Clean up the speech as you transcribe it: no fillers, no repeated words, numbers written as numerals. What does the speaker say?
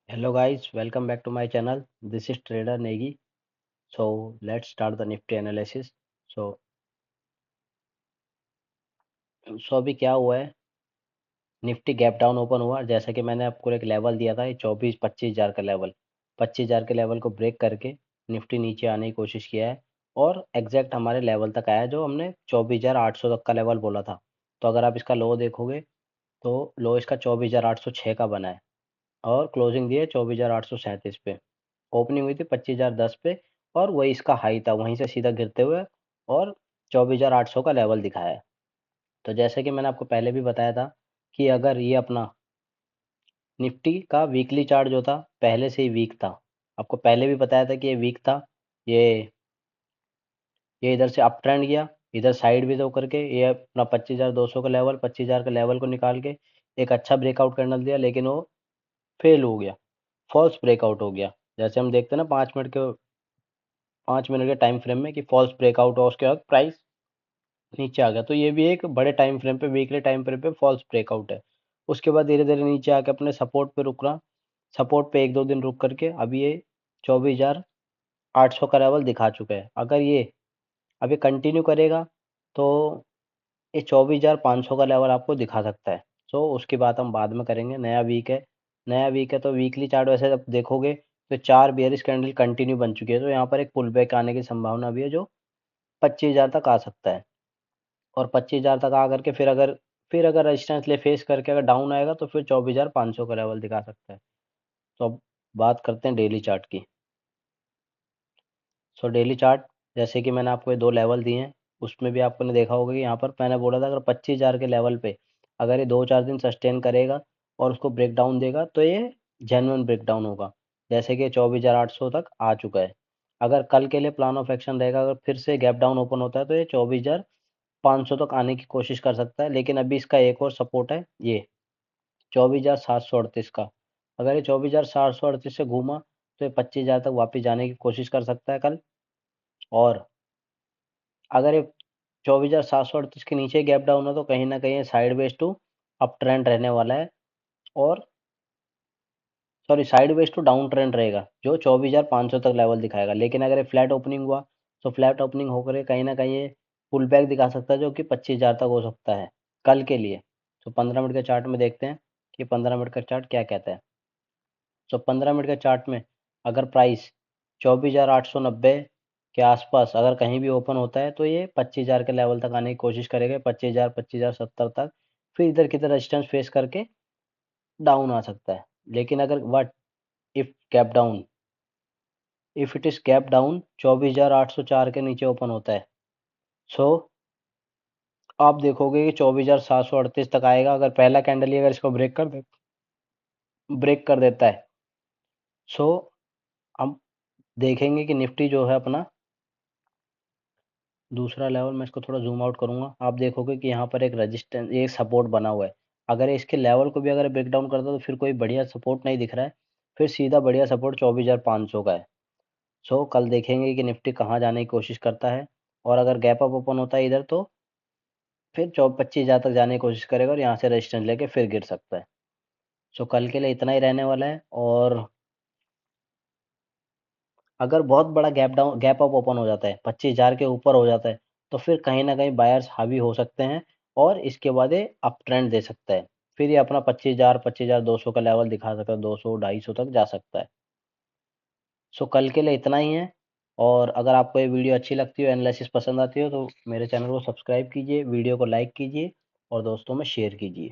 Hello guys, welcome back to my channel. This is Trader Negi. So let's start the Nifty analysis. So अभी क्या हुआ है? Nifty gap down open हुआ जैसा कि मैंने आपको एक लेवल दिया था 24-25 हज़ार का लेवल। 25 हज़ार के लेवल को ब्रेक करके निफ्टी नीचे आने की कोशिश किया है और एग्जैक्ट हमारे लेवल तक आया जो हमने 24,800 तक का लेवल बोला था। तो अगर आप इसका लो देखोगे तो लो इसका 24,806 का बना है और क्लोजिंग दी है 24,837 पे। ओपनिंग हुई थी 25,010 पे और वही इसका हाई था, वहीं से सीधा गिरते हुए और 24,800 का लेवल दिखाया है। तो जैसे कि मैंने आपको पहले भी बताया था कि अगर ये अपना निफ्टी का वीकली चार्ट जो था पहले से ही वीक था, आपको पहले भी बताया था कि ये वीक था। ये ये इधर से अप ट्रेंड गया, इधर साइड भी तो करके ये अपना 25,200 का लेवल 25,000 का लेवल को निकाल के एक अच्छा ब्रेकआउट करने दिया, लेकिन वो फेल हो गया, फॉल्स ब्रेकआउट हो गया। जैसे हम देखते हैं ना 5 मिनट के टाइम फ्रेम में कि फॉल्स ब्रेकआउट हुआ, उसके बाद प्राइस नीचे आ गया। तो ये भी एक बड़े टाइम फ्रेम पे, वीकली टाइम फ्रेम पे फॉल्स ब्रेकआउट है। उसके बाद धीरे धीरे नीचे आके अपने सपोर्ट पे रुक रहा, सपोर्ट पे 1-2 दिन रुक करके अभी ये 24,800 का लेवल दिखा चुका है। अगर ये अभी कंटिन्यू करेगा तो ये 24,500 का लेवल आपको दिखा सकता है। सो उसकी बात हम बाद में करेंगे। नया वीक है तो वीकली चार्ट वैसे जब देखोगे तो 4 बेयरिश कैंडल कंटिन्यू बन चुकी है, तो यहाँ पर एक पुल बैक आने की संभावना भी है जो 25,000 तक आ सकता है। और 25,000 तक आ करके फिर अगर रेजिस्टेंस ले फेस करके अगर डाउन आएगा तो फिर 24,500 का लेवल दिखा सकता है। तो अब बात करते हैं डेली चार्ट की। सो डेली चार्ट, जैसे कि मैंने आपको ये 2 लेवल दिए हैं, उसमें भी आपने देखा होगा कि यहाँ पर मैंने बोला था अगर 25,000 के लेवल पे अगर ये 2-4 दिन सस्टेन करेगा और उसको ब्रेक डाउन देगा तो ये जेन्युइन ब्रेक डाउन होगा। जैसे कि 24,800 तक आ चुका है। अगर कल के लिए प्लान ऑफ एक्शन रहेगा, अगर फिर से गैप डाउन ओपन होता है तो ये 24,500 तक आने की कोशिश कर सकता है। लेकिन अभी इसका एक और सपोर्ट है, ये 24,738 का। अगर ये 24,738 से घूमा तो ये 25,000 तक वापस जाने की कोशिश कर सकता है कल। और अगर ये 24,738 के नीचे गैप डाउन हो तो कहीं ना कहीं sideways to up trend रहने वाला है, और sorry sideways to down trend रहेगा जो 24,500 तक लेवल दिखाएगा। लेकिन अगर ये फ्लैट ओपनिंग हुआ तो फ्लैट ओपनिंग होकर कहीं ना कहीं ये पुल बैक दिखा सकता है जो कि 25,000 तक हो सकता है कल के लिए। तो 15 मिनट के चार्ट में देखते हैं कि 15 मिनट का चार्ट क्या कहता है। तो 15 मिनट के चार्ट में अगर प्राइस 24,890 के आसपास अगर कहीं भी ओपन होता है तो ये 25,000 के लेवल तक आने की कोशिश करेगा, 25,000 25,070 तक। फिर इधर की तरह रेजिस्टेंस फेस करके डाउन आ सकता है। लेकिन अगर what if gap down, if it is gap down 24,804 के नीचे ओपन होता है, सो आप देखोगे कि 24,738 तक आएगा। अगर पहला कैंडल ही अगर इसको ब्रेक कर देता है, सो हम देखेंगे कि निफ्टी जो है अपना दूसरा लेवल, मैं इसको थोड़ा जूम आउट करूंगा, आप देखोगे कि यहाँ पर एक रेजिस्टेंस, एक सपोर्ट बना हुआ है। अगर इसके लेवल को भी अगर ब्रेक डाउन करता है तो फिर कोई बढ़िया सपोर्ट नहीं दिख रहा है, फिर सीधा बढ़िया सपोर्ट 24,500 का है। सो कल देखेंगे कि निफ्टी कहाँ जाने की कोशिश करता है, और अगर गैप अप ओपन होता है इधर तो फिर 25,000 तक जाने की कोशिश करेगा और यहाँ से रेजिस्टेंस लेके फिर गिर सकता है। सो कल के लिए इतना ही रहने वाला है। और अगर बहुत बड़ा गैप अप ओपन हो जाता है, 25,000 के ऊपर हो जाता है, तो फिर कहीं ना कहीं बायर्स हावी हो सकते हैं और इसके बाद ये अप ट्रेंड दे सकता है। फिर ये अपना 25,000 25,200 का लेवल दिखा सकता है, 200 250 तक जा सकता है। सो कल के लिए इतना ही है। और अगर आपको ये वीडियो अच्छी लगती हो, एनालिसिस पसंद आती हो, तो मेरे चैनल को सब्सक्राइब कीजिए, वीडियो को लाइक कीजिए और दोस्तों में शेयर कीजिए।